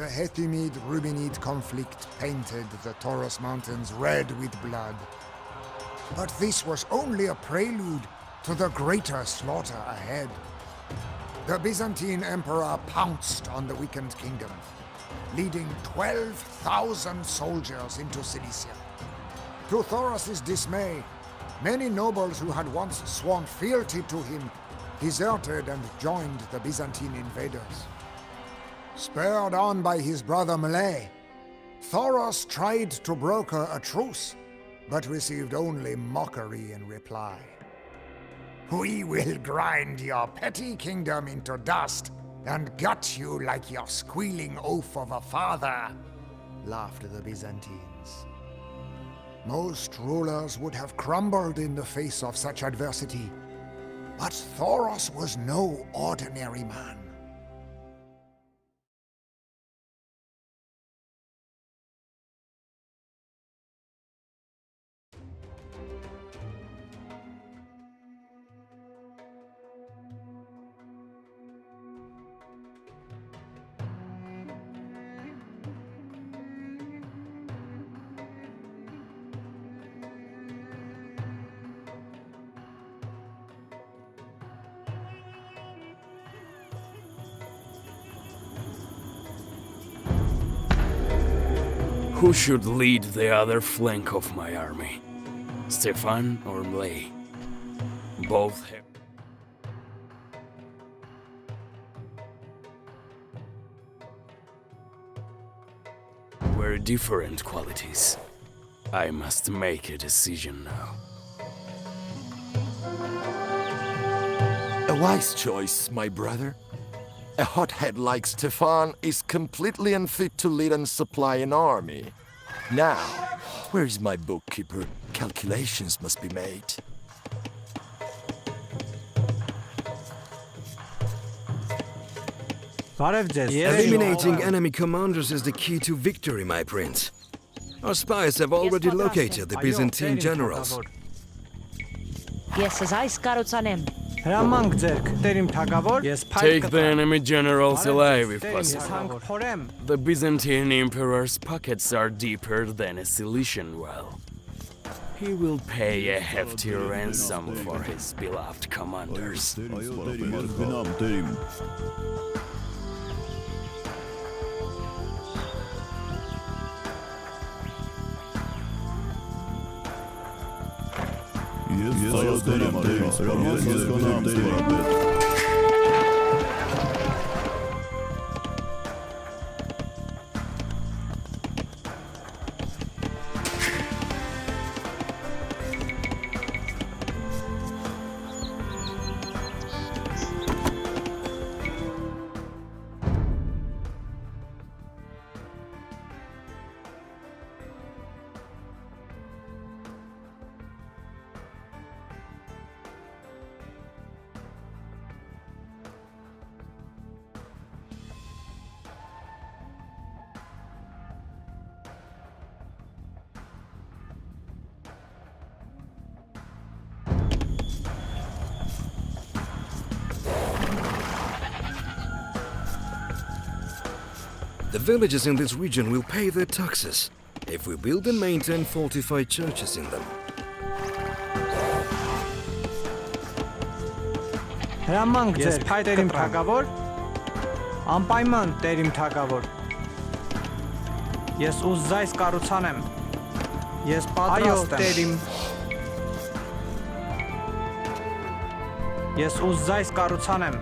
The Hethymid-Rubenid conflict painted the Taurus Mountains red with blood. But this was only a prelude to the greater slaughter ahead. The Byzantine Emperor pounced on the weakened kingdom, leading 12,000 soldiers into Cilicia. To Thoros' dismay, many nobles who had once sworn fealty to him deserted and joined the Byzantine invaders. Spurred on by his brother Malay, Thoros tried to broker a truce, but received only mockery in reply. "We will grind your petty kingdom into dust and gut you like your squealing oaf of a father," laughed the Byzantines. Most rulers would have crumbled in the face of such adversity, but Thoros was no ordinary man. Who should lead the other flank of my army? Stefan or Mlay? Both have... Very different qualities. I must make a decision now. A wise choice, my brother. A hothead like Stefan is completely unfit to lead and supply an army. Now, where is my bookkeeper? Calculations must be made. Eliminating enemy commanders is the key to victory, my prince. Our spies have already located the Byzantine generals. Yes, as I Skarucanem. Take the enemy generals alive if possible. The Byzantine emperor's pockets are deeper than a Cilician well. He will pay a hefty ransom for his beloved commanders. The villages in this region will pay their taxes if we build and maintain fortified churches in them. Ես փայտերիմ թագավոր, անպայման տերիմ թագավոր։ Ես ուզայս կառուցանեմ։ Ես պատրաստ եմ։ Այո, տերիմ։ Ես ուզայս կառուցանեմ։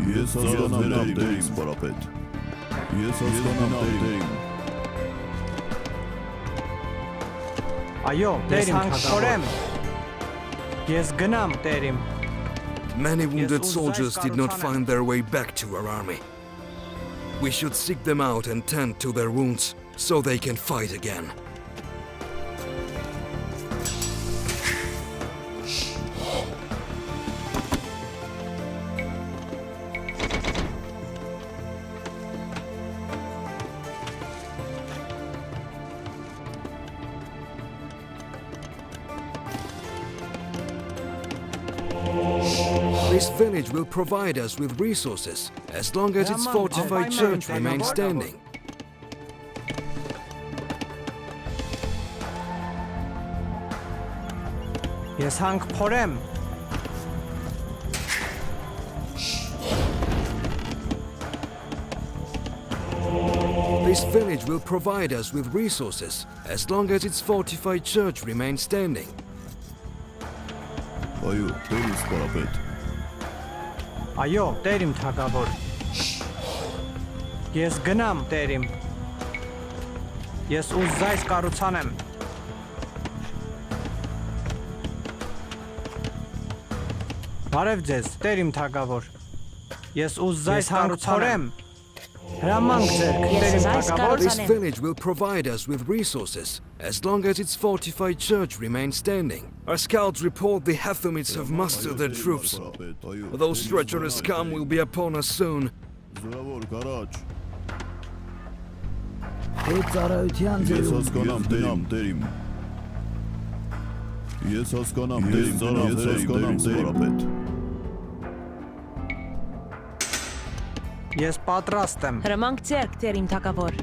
Ես հասկանամ տերիմ սպարապետ։ Ես հասկանամ տերիմ։ Այո, տերիմ թագավոր։ Ես գնամ տերիմ։ Many wounded soldiers did not find their way back to our army. We should seek them out and tend to their wounds so they can fight again. This village will provide us with resources as long as its fortified church remains standing. Ես հանք փորեմ։ This village will provide us with resources as long as its fortified church remains standing. Այո, դեր ինձ պարապետ։ Այո, Տեր իմ թագավոր։ Ես գնամ, Տեր իմ։ Ես ուզայս կառուցանեմ։ Բարև ձեզ, Տեր իմ թագավոր։ Ես ուզայս կառուցանեմ։ Հրամանք ձեր, Տեր իմ թագավոր։ This village will provide us with resources as long as its fortified church remains standing. Our scouts report the Hathumites have mustered their troops. Those treacherous scum will be upon us soon. Զորավոր գարաջ։ Այդ ծառայության Ես ձերում հասկանամ, Տեր իմ։ Ես հասկանամ, Տեր իմ, ես հասկանամ, պարապետ։ Ես պատրաստ եմ։ Հրամանք ձեռք, Տեր իմ թագավոր։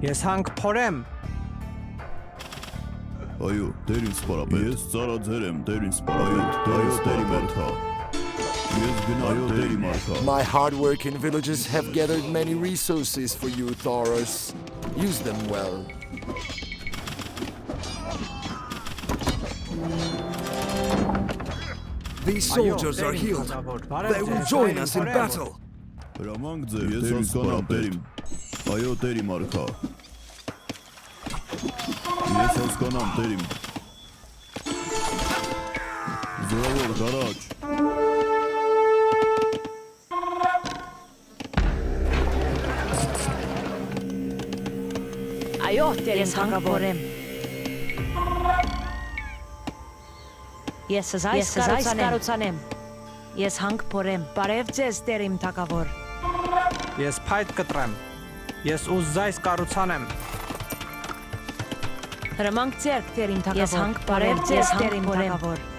Ես հանք փորեմ։ Այո, Տեր ինձ պարապետ։ Ես ծառաձեր եմ, Տեր ինձ պարապետ։ Այո, Տեր իմ արքա։ Ես գնայո, Տեր իմ արքա։ My hard-working villagers have gathered many resources for you, Thoros. Use them well. These soldiers are healed. They will join us in battle. Հրամանք ձեր, ես հասկանամ, Տեր իմ։ Այո, Տեր իմ արքա։ Ես հասկանամ, Տեր իմ։ Զորավոր գարաջ։ Այո, Տեր իմ թագավոր։ Ես զայս կառուցանեմ։ Ես հանք փորեմ։ Բարև ձեզ, Տեր իմ թագավոր։ Ես փայտ կտրեմ։ Ես ուզայս կառուցանեմ։ Հրամանք ձեռք, Տեր իմ թագավոր։ Ես հանք բարև ձեզ, Տեր իմ թագավոր։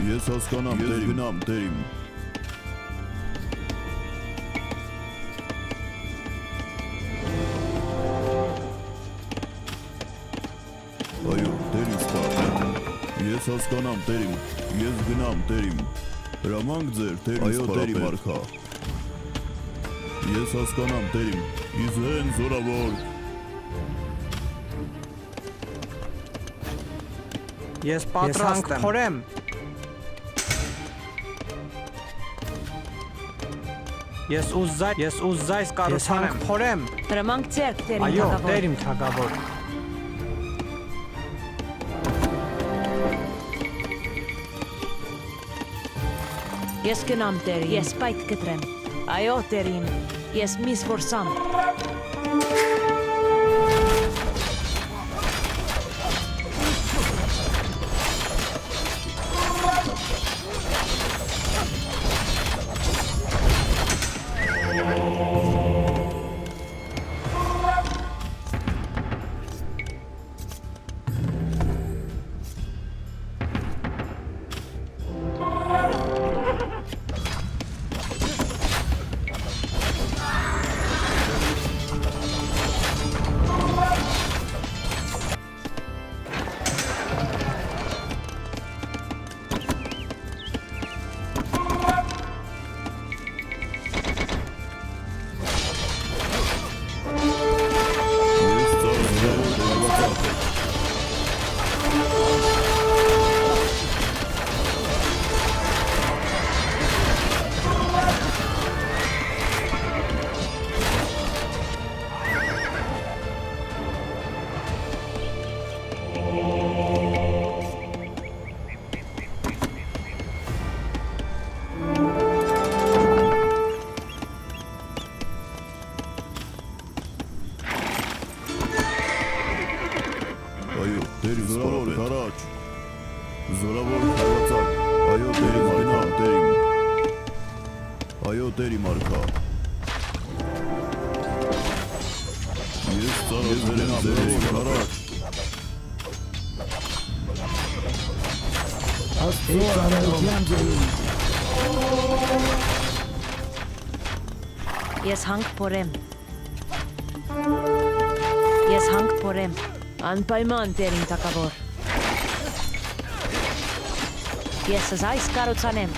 Ես հասկանամ, Տեր իմ, գնամ, Տեր իմ։ Այո, Տեր ինձ պարապետ։ Ես հասկանամ, Տեր իմ, ես գնամ, Տեր իմ։ Հրամանք ձեր, Տեր ինձ պարապետ։ Ես հասկանամ, Տեր իմ, Իզեն զորավոր։ Ես պատրաստ եմ։ Փորեմ։ Ես ուզայս կառուցանեմ։ Փորեմ։ Հրամանք ձեռք, Տեր իմ Այո, թագավոր։ Տեր իմ թագավոր։ Ես գնամ, Տեր իմ։ Ես պայթ կտրեմ։ Այո, Տեր իմ։ Ես միս որսամ։ Զորավոր քարվածակ։ Այո, տերի մարքա, տերիմ։ Այո, տերի մարքա։ Ես ծառայել եմ ձեր առաջ։ Ես հանք փորեմ։ Ես հանք փորեմ։ Անպայման տերին թակավոր։ Ես այս կառուցանեմ։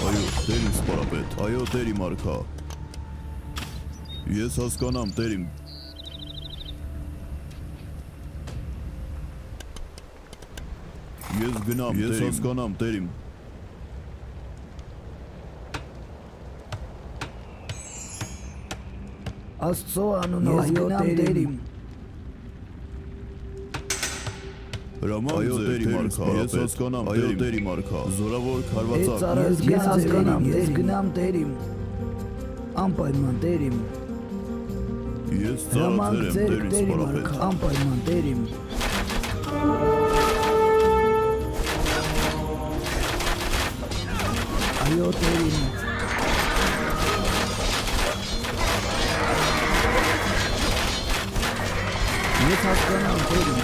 Այո, տերիմ սպարապետ, այո, տերի մարքա։ Ես հասկանամ, տերիմ։ Ես գնամ, ես հասկանամ, տերիմ։ Աստծո անունով գնամ տերիմ։ Հրաման ձեր մարքա, ես հասկանամ, այո, տերի մարքա, զորավոր քարվածակ։ Ես հասկանամ, ես գնամ տերիմ։ Անպայման տերիմ։ Ես Հրաման ծառայել եմ ձեր տերին տերի սպարապետ։ մարքա, անպայման տերիմ։ Այո տերիմ։ Ես հասկանամ տերիմ։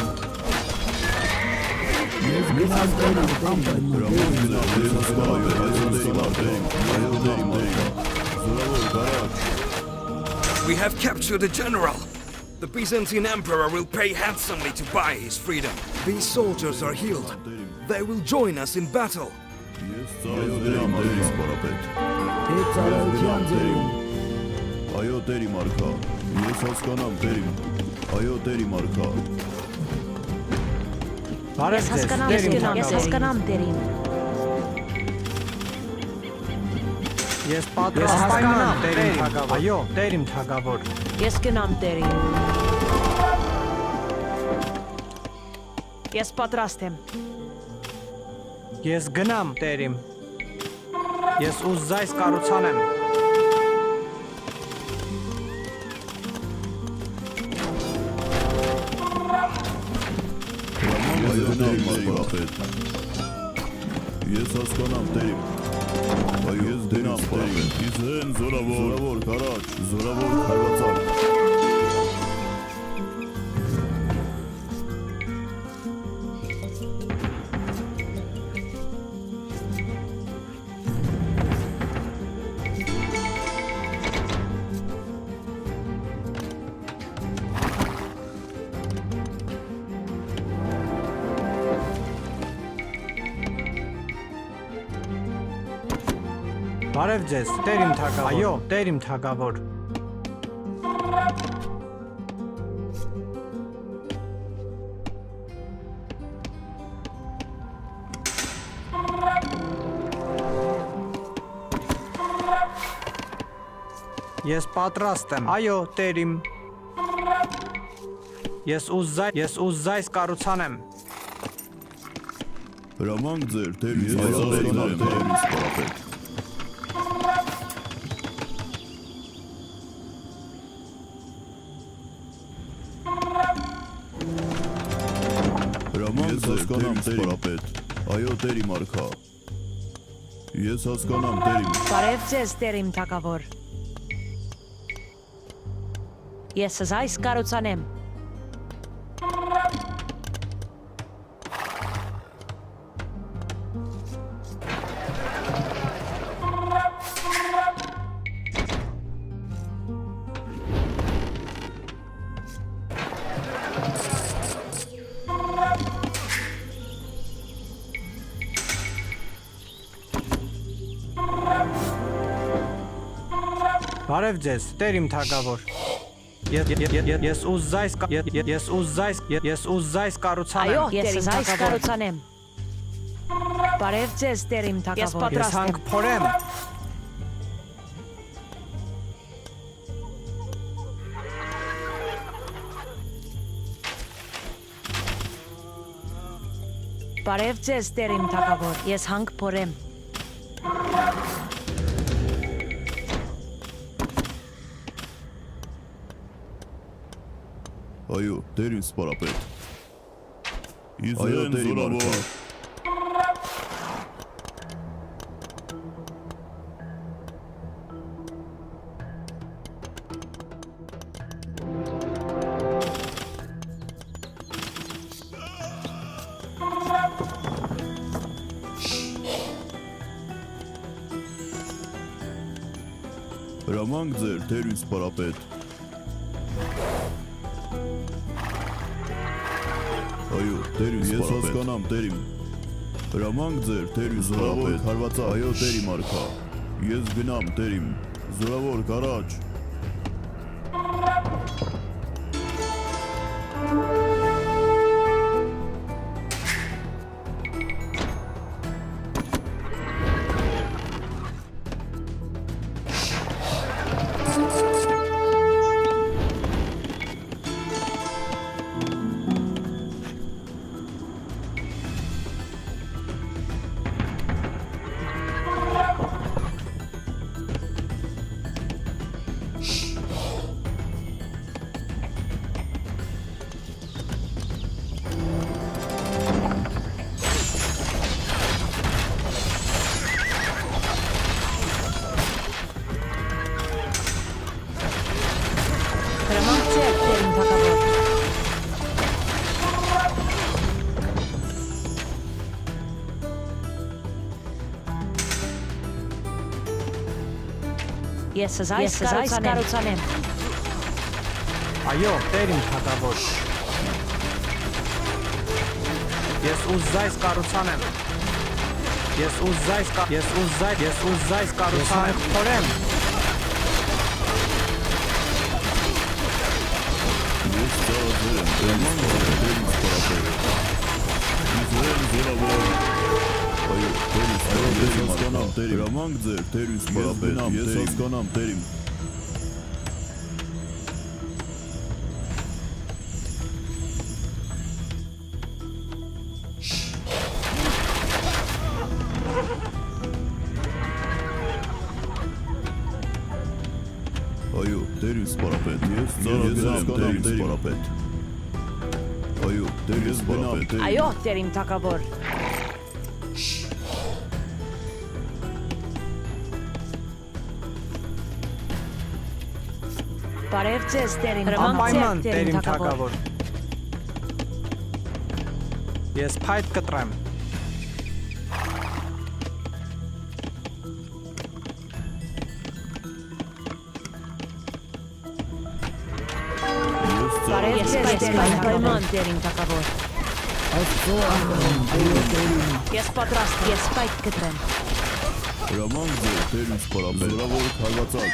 Ես գնամ տերիմ, անպայման Հրաման տերիմ։ գնամ, ես հասկանամ, այո, տերի մարքա, այո, տերի մարքա, զորավոր քարաչ։ We have captured the general. The Byzantine emperor will pay handsomely to buy his freedom. These soldiers are healed. They will join us in battle. Ես ծառայել եմ տերի սպարապետ։ Հետ ծառայության ձերում։ Այո, տերի մարքա, ես հասկանամ, տերիմ։ Այո, տերի մարքա։ Բարև Ես ձեզ, հասկանամ, տերին ես թակավոր։ հասկանամ տերին։ Ես պատրաստ եմ տերին թակավոր։ Այո, տերին թակավոր։ Ես գնամ տերին։ Ես պատրաստ եմ։ Ես գնամ տերիմ։ Ես ուզայս կառուցանեմ։ Այո, տերի սպարապետ։ Ես հասկանամ, տերիմ։ Այո, ես դենամ, տերիմ։ Իզեն զորավոր քարաչ, զորավոր քարվածակ։ Բարև ձեզ, տերին թակավոր։ Այո, տերին թակավոր։ Ես պատրաստ եմ։ Այո, տերիմ։ Ես ուզայս կառուցանեմ։ Հրամանք ձեր, տերի, ես հասկանամ, տերի սպարապետ։ Հրամանք ձեր, տերի սպարապետ։ Այո, տերի մարքա։ Ես հասկանամ, տերիմ։ Բարև ձեզ տերին թակավոր։ Ես այս կառուցանեմ։ Բարև ձեզ, տերիմ թակավոր։ Ես ուզայս կառուցանեմ։ Այո, ես այս կառուցանեմ։ Բարև ձեզ տերիմ թակավոր։ Ես Ես պատրաստ հանք եմ։ փորեմ։ Բարև ձեզ, Տեր իմ թագավոր։ Ես հանք փորեմ։ Այո, Տեր ինձ սպարապետ։ Իզրայել Տերի մարգա։ Հրամանք ձեր, Տեր ինձ սպարապետ։ Այո, Տեր ինձ սպարապետ։ Ես հասկանամ, Տեր իմ։ Հրամանք ձեր, Տեր ինձ սպարապետ։ Հարվածա, այո, Տերի մարգա։ Ես գնամ, Տեր իմ։ Զորավոր գարաջ։ Հրամանք ձեր, Տեր իմ թագավոր։ Ես այս կառուցանեմ։ Այո, Տեր իմ թագավոր։ Ես ուզայս կառուցանեմ։ Ես ուզայս կառուցանեմ փորեմ։ Ես ծառայել եմ, հրամանք ձեր, Տեր ինձ սպարապետ։ Իզրայել զորավոր։ Այո, Տեր ինձ սպարապետ։ Ես հասկանամ, Տեր իմ։ Հրամանք ձեր, Տեր ինձ սպարապետ։ Ես հասկանամ, Տեր իմ։ Այո, Տեր ինձ սպարապետ։ Ես ծառայել եմ, Տեր ինձ սպարապետ։ Այո, Տեր ինձ սպարապետ։ Այո, Տեր իմ թագավոր։ Բարև ձեզ, Տեր իմ Անպայման, Տեր իմ թագավոր։ Ես փայտ կտրեմ։ Բարև ձեզ, անպայման, Տեր իմ թագավոր։ Աստծո անգամ, Տերին։ Ես պատրաստ, ես փայտ կտրեմ։ Հրամանք ձեր, Տեր ինձ սպարապետ։ Զորավոր հարվածակ։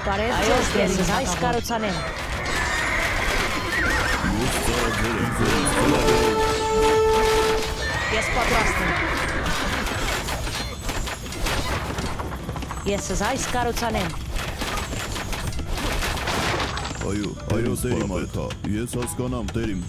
Բարև ձեզ, Տեր իմ այս կառուցանեմ։ Ես ծառայել եմ, Տեր ինձ սպարապետ։ Ես պատրաստ եմ։ Ես այս կառուցանեմ։ Այո, այո, Տեր իմ արքա, ես հասկանամ, Տեր իմ։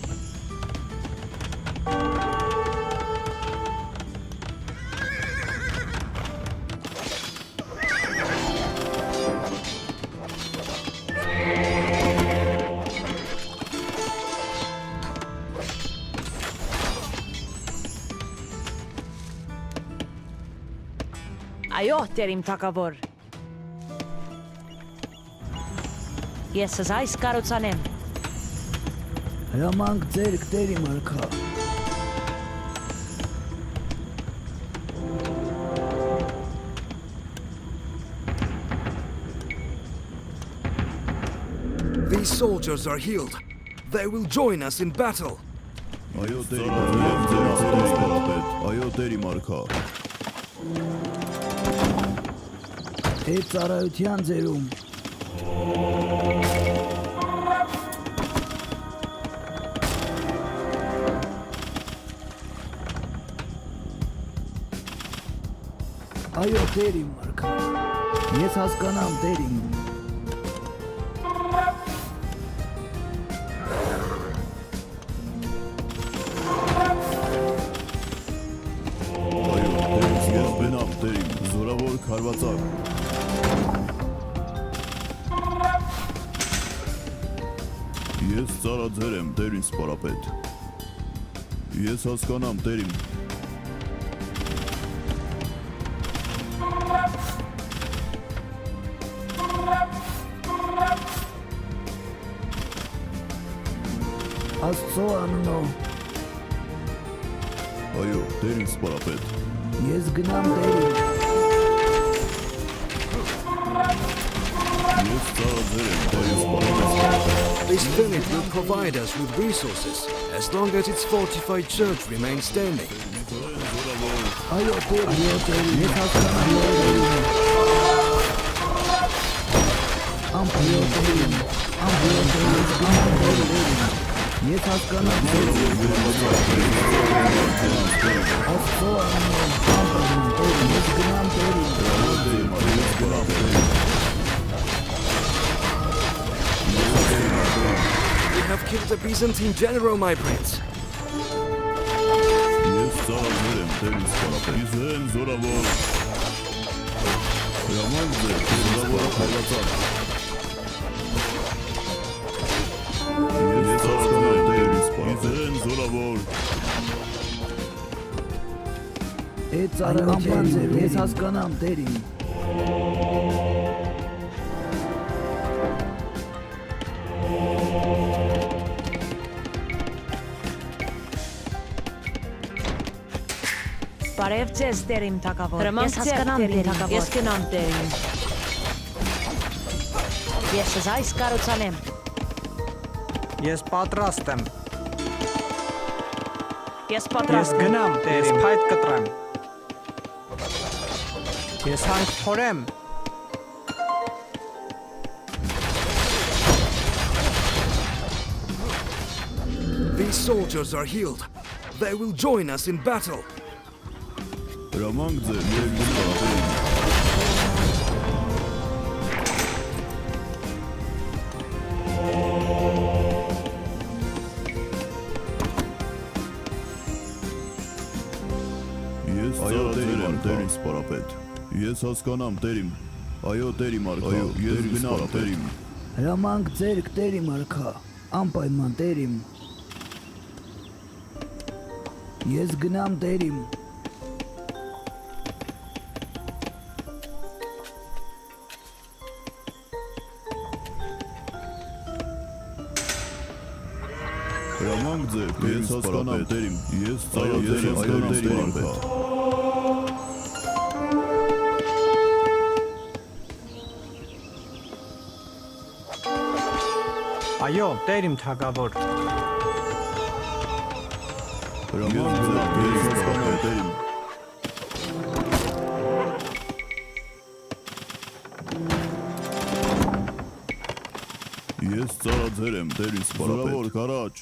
Այո, Տեր իմ թագավոր։ Ես այս կառուցանեմ։ Հրամանք ձեր, Տեր իմ արքա։ These soldiers are healed. They will join us in battle. Այո, Տեր իմ արքա, այո, Տեր իմ արքա։ Այդ ծառայության ձերում Այո, Տեր իմ արքա։ Ես հասկանամ, Տեր իմ։ քարվածակ։ Ես ծառաձեր եմ, տեր ինձ սպարապետ։ Ես հասկանամ, տեր իմ։ Աստծո անունով Այո, տեր ինձ սպարապետ։ ես գնամ Տերին։ Ես ծառաձեր եմ, տեր ինձ սպարապետ։ This village will provide us with resources as long as its fortified church remains standing. Այո Տեր, ես հասկանամ Տերին։ Ամփոյ Տերին, ամփոյ Տերին։ Ես հասկանամ Տերին։ Աստծո անունով Տերին, ես գնամ Տերին։ We have killed the Byzantine general, my prince. Ես ծառաձեր եմ, տեր ինձ սպարապետ։ Իզեն զորավոր։ Հրամանք ձեր, զորավոր քարվածակ։ Ես ծառաձեր եմ, տեր ինձ սպարապետ։ Իզեն զորավոր։ Այդ ծառայության ես հասկանամ Տերին։ Բարև ձեզ Տերիմ թագավոր։ Ես հասկանամ Տերին թագավոր։ Ես գնամ Տերին։ Ես այս կառուցանեմ։ Ես պատրաստ եմ։ Ես Ես պատրաստ եմ։ գնամ Տերին, փայտ կտրեմ։ Ես հանք փորեմ։ These soldiers are healed. They will join us in battle. Հրամանք ձեր, տեր ինձ սպարապետ։ Ես ծառաձեր եմ, տեր ինձ սպարապետ։ Ես հասկանամ, տեր իմ։ Այո, տեր իմ արքա, ես գնամ, տեր իմ։ Հրամանք ձեր Տերիմ արքա, անպայման Տերիմ։ Ես գնամ Տերիմ։ Հրամանք ձեր, ես հասկանամ, տեր իմ։ Ես ծառաձեր եմ, այո, տեր իմ արքա։ Այո, Տերիմ թագավոր։ Հրամանք ձեր, ես հասկանամ, տեր իմ։ Ես ծառաձեր եմ, տեր ինձ սպարապետ։ Զորավոր քարաջ։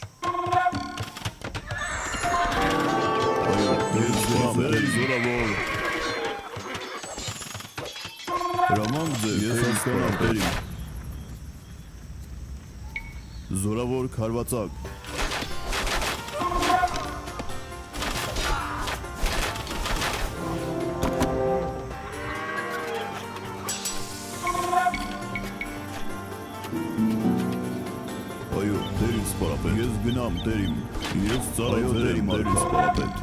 Այո, ես գնամ, տեր ինձ զորավոր։ Հրամանք ձեր, ես հասկանամ, տեր իմ։ Զորավոր քարվածակ։ Այո, տեր ինձ սպարապետ։ Ես գնամ, տեր իմ։ Ես ծառայձեր եմ, տեր ինձ սպարապետ։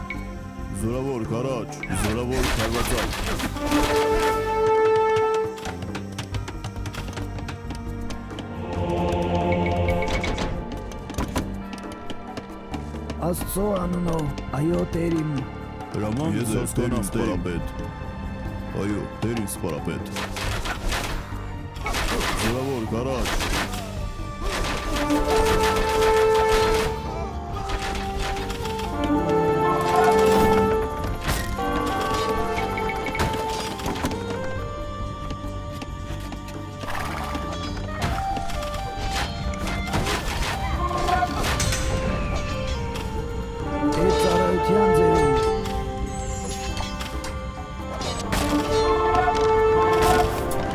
Զորավոր քարաջ, զորավոր քարվածակ։ Աստծո անունով, այո Տերիմ։ Հրամանք ձեր, տեր ինձ սպարապետ։ Այո, տեր ինձ սպարապետ։ Զորավոր քարաջ։ Այդ ծառայության ձերում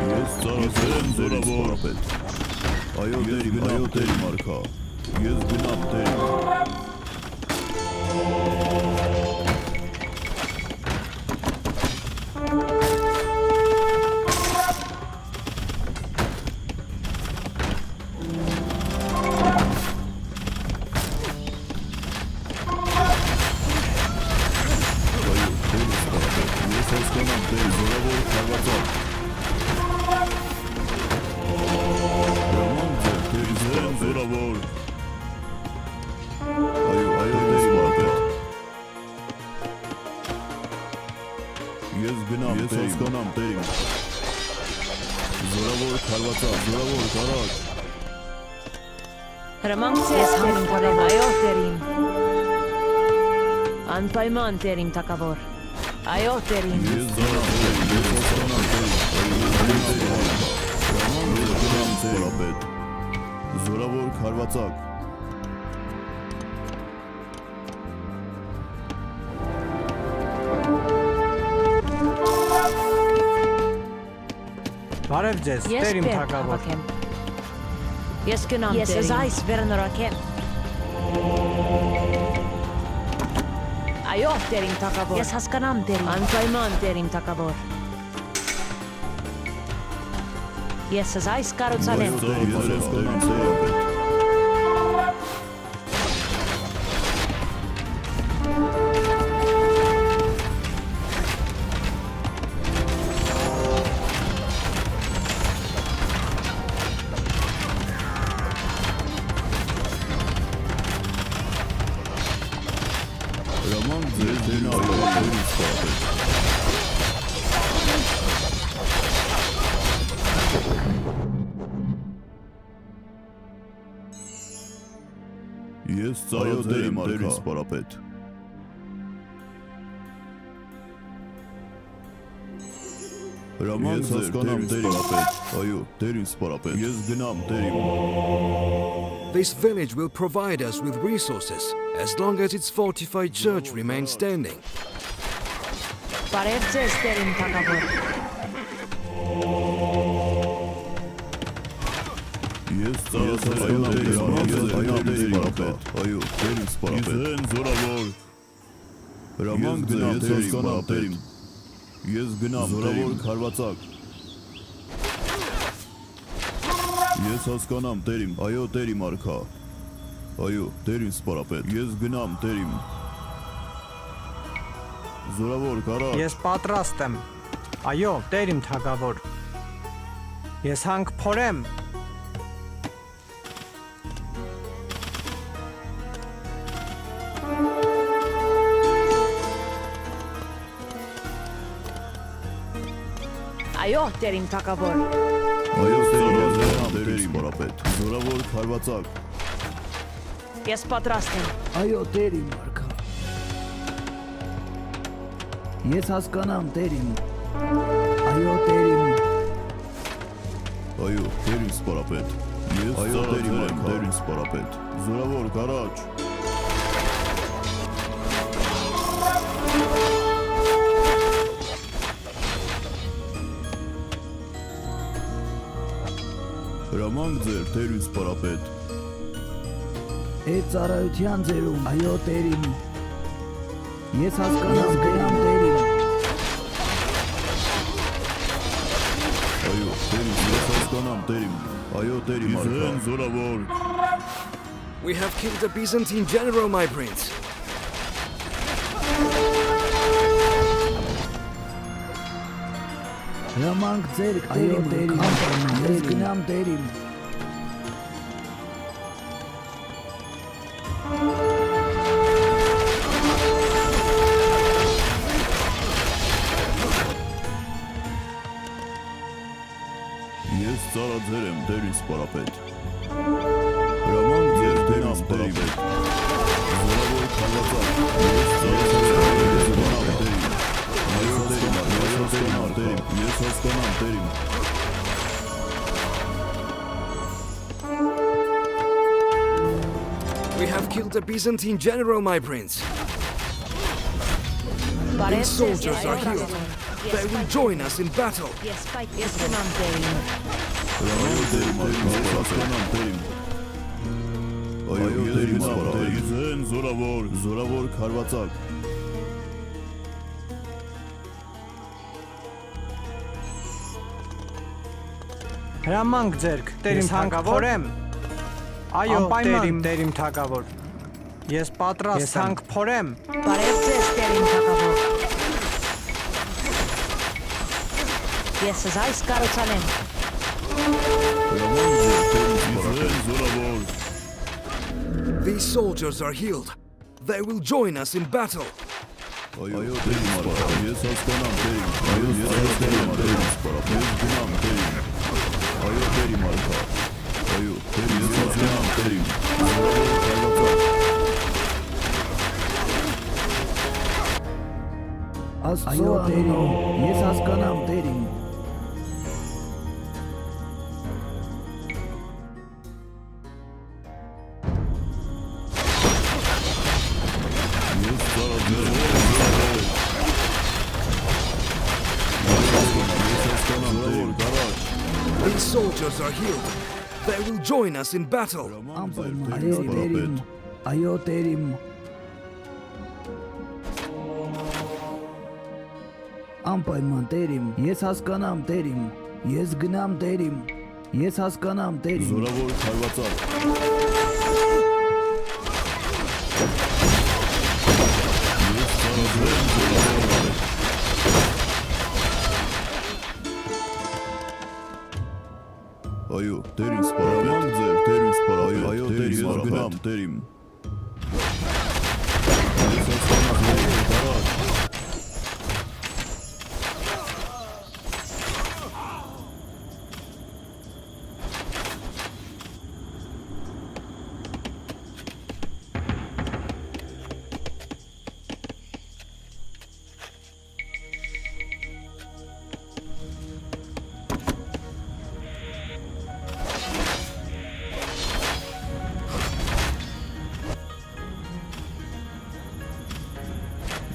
Ես ծառաձեր եմ, զորավոր։ Այո, տեր իմ, այո, տեր իմ արքա։ Ես գնամ, տեր իմ։ Զորավոր քարվածակ, զորավոր կարակ։ Հրամանք ձեզ տերիմ Թորեմ, այո տերիմ։ Անպայման տերիմ թակավոր։ Այո տերիմ։ Ես զորավոր տերիմ, ես հասկանամ տերիմ, զորապետ, զորավոր քարվածակ։ Բարև ձեզ, Ես տերիմ պեր թակավոր։ հավաքեմ։ Ես գնամ տերիմ։ Ես այս վերնորակեմ։ Այո տերիմ թակավոր։ Ես հասկանամ տերիմ։ Անպայման տերիմ թակավոր։ Ես այս կառուցանեմ։ Ես հասկանամ զորապետ։ Հրամանք ձեզ դենալով ստապետ։ Ես ծառայել եմ տերին սպարապետ։ Հրամանք ձեր տերին սպարապետ։ Այո, տերին սպարապետ։ Ես գնամ տերին։ This village will provide us with resources as long as its fortified church remains standing. Բարև ձեզ տերիմ թակավոր։ Ես ծառայել եմ տերին սպարապետ։ Այո, տերին սպարապետ։ Իզեն զորավոր։ Հրամանք ձեր տերին սպարապետ։ Ես գնամ զորավոր քարվածակ։ Ես հասկանամ տերիմ, այո տերիմ արքա։ Այո, տերին սպարապետ։ Ես գնամ տերիմ։ Զորավոր կարակ։ Ես պատրաստ եմ։ Այո, տերիմ թակավոր։ Ես հանք փորեմ։ Այո տերիմ թակավոր։ Այո տերիմ սպարապետ։ Զորավոր քարվածակ։ Ես պատրաստ եմ։ Այո տերիմ արքա։ Ես հասկանամ տերիմ։ Այո տերիմ։ Այո, տերին սպարապետ։ Ես ծառայել եմ տերին սպարապետ։ Զորավոր կարաջ։ Հրամանք ձեր տերին սպարապետ։ Այդ ծառայության ձերում, այո տերիմ։ Ես հասկանամ գնամ տերիմ։ Այո, տերին, ես հասկանամ տերին։ Այո տերին արքա։ Զորավոր։ We have killed the Byzantine general, my prince. Հրամանք ձեր տերիմ տերիմ։ Ես գնամ տերիմ։ Ես ծառայել եմ տերին սպարապետ։ Հրամանք ձեր տերին սպարապետ։ Զորավոր քարվածակ։ Ես ծառայել եմ տերին։ Այո տերին, ես հասկանամ տերին։ We have killed the Byzantine general, my prince. Բարև These soldiers are healed. They will join us in battle. Ես գնամ տերիմ։ Այո տերին, ես հասկանամ տերին։ Այո տերին սպարապետ։ Իզեն զորավոր քարվածակ։ Հրամանք ձերք, տերիմ թակավոր եմ։ Այո, տերիմ թակավոր։ Ես պատրաստ եմ։ Ես հանք փորեմ։ Բարև ձեզ տերիմ թակավոր։ Ես այս կառուցանեմ։ Հրամանք ձեր տերին սպարապետ։ Զորավոր։ These soldiers are healed. They will join us in battle. Այո տերին սպարապետ։ Ես հասկանամ տերին։ Այո ես հասկանամ տերին սպարապետ։ Ես գնամ տերին։ Այո, Տեր իմ արքա։ Այո, Տեր ես հասկանամ, Տեր իմ։ Այո, Տերին, ես հասկանամ, Տերին։ Ես ծառաձեր These soldiers are healed. They will join us in battle. Այո, Տերին, այո, Տերին։ Անպայման Տերին, ես հասկանամ, Տերին։ Ես գնամ, Տերին։ Ես հասկանամ, Տերին։ Զորավոր քայլվածար։ Այո, Տեր ինձ սպարավյան ձեր, Տեր ինձ սպարավյան, այո, Տեր ես գնամ, Տեր իմ։ Ես հասկանամ, Տեր իմ,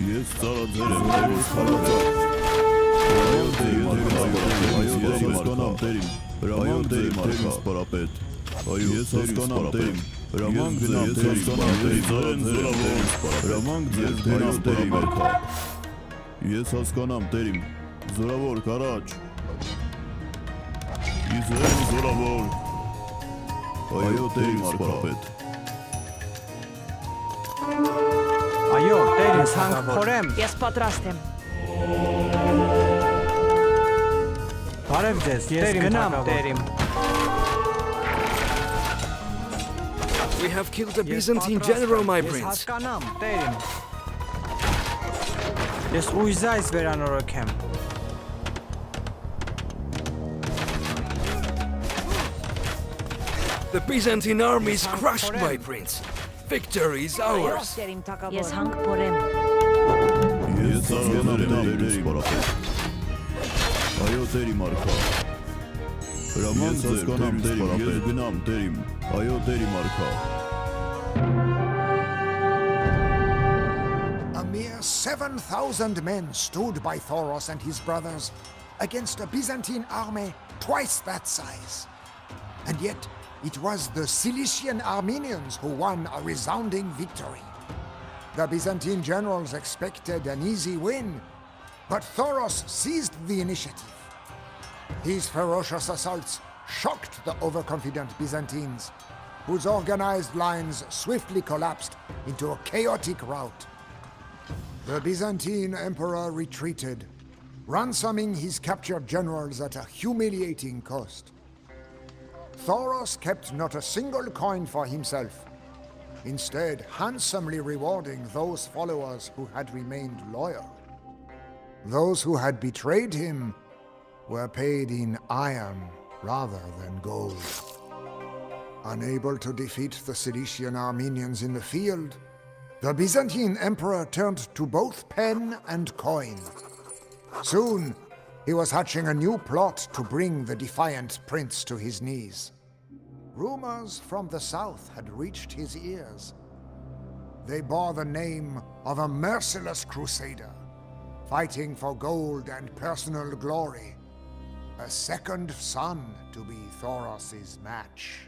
Ես ծառաձեր եմ, Տեր խարածար։ Այո, Տեր ես հասկանամ, Տեր իմ, հրամանք ձեր, Տեր ինձ սպարապետ։ Այո, ես հասկանամ, Տեր իմ, հրամանք ձեր, ես հասկանամ, Տեր ինձ զորավոր, հրամանք ձեր, Տեր իմ արքա։ Ես հասկանամ, Տեր իմ, զորավոր կարաջ։ Իզրայել զորավոր։ Այո, Տեր ինձ սպարապետ։ Այո, Տեր ինձ հանք փորեմ։ Ես պատրաստ եմ։ Բարև ձեզ, ես գնամ, Տերին։ We have killed a Byzantine general, my Ես prince. հասկանամ, Տերին։ Ես ուժզայս վերանորոգեմ։ The Byzantine army is crushed, my prince. Victory is ours. Ես հանք փորեմ։ Ես ծառաձեր եմ, Տեր ինձ սպարապետ։ Այո, Տեր իմ արքա։ Հրամանք ձեր, Տեր ինձ սպարապետ։ Ես գնամ, Տեր իմ, այո, Տեր իմ արքա։ A mere 7,000 men stood by Thoros and his brothers against a Byzantine army twice that size. And yet, it was the Cilician Armenians who won a resounding victory. The Byzantine generals expected an easy win, but Thoros seized the initiative. His ferocious assaults shocked the overconfident Byzantines, whose organized lines swiftly collapsed into a chaotic rout. The Byzantine emperor retreated, ransoming his captured generals at a humiliating cost. Thoros kept not a single coin for himself, instead handsomely rewarding those followers who had remained loyal. Those who had betrayed him were paid in iron rather than gold. Unable to defeat the Cilician Armenians in the field, the Byzantine emperor turned to both pen and coin. Soon, he was hatching a new plot to bring the defiant prince to his knees. Rumors from the south had reached his ears. They bore the name of a merciless crusader, fighting for gold and personal glory, a second son to be Thoros' match.